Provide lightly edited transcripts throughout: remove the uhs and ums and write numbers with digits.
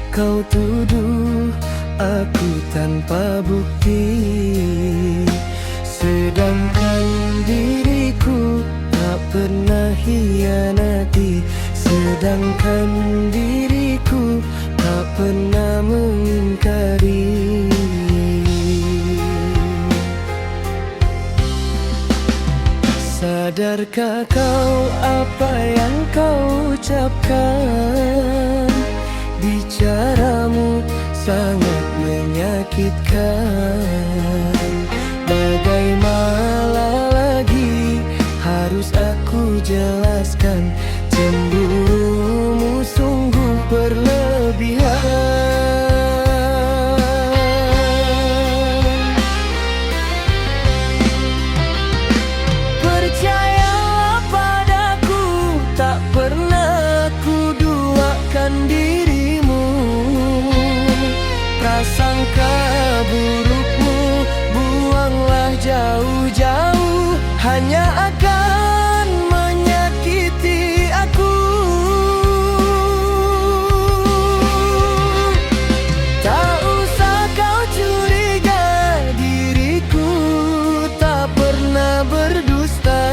Kau tuduh aku tanpa bukti, sedangkan diriku tak pernah hianati. Sedangkan diriku tak pernah mengingkari. Sadarkah kau apa yang kau ucapkan? Bicaramu sangat menyakitkan. Bagaimana lagi harus aku jelaskan? Cemburumu sungguh berlebihan. Percayalah padaku, tak pernah ku duakan dirimu. Prasangka burukmu buanglah jauh-jauh, hanya akan menyakiti aku. Tak usah kau curiga, diriku tak pernah berdusta.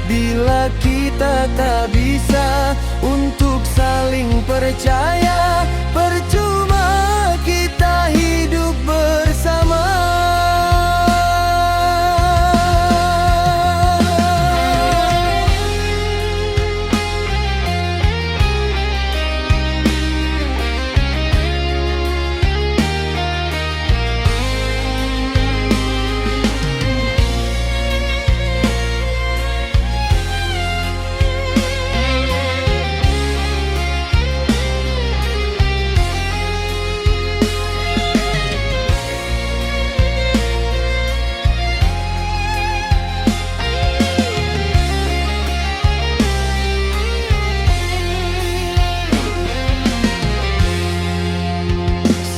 Bila kita tak bisa untuk saling percaya, percuma kita hidup bersama.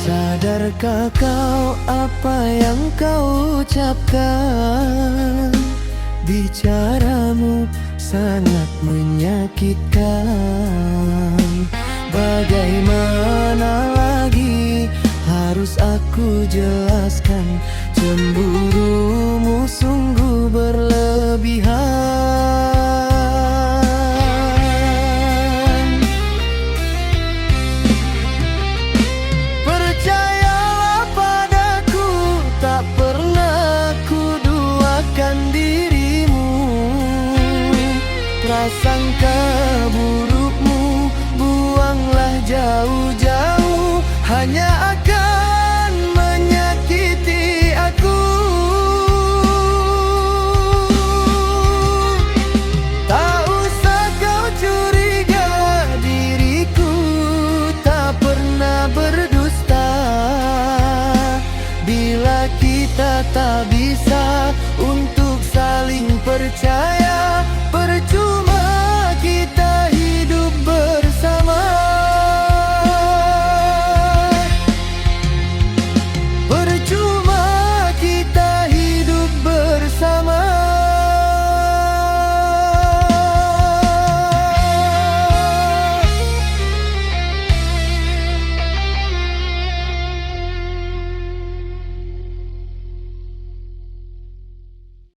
Sadarkah kau apa yang kau ucapkan? Bicaramu sangat menyakitkan. Bagaimana lagi harus aku jelaskan? Cemburumu sungguh berlebihan.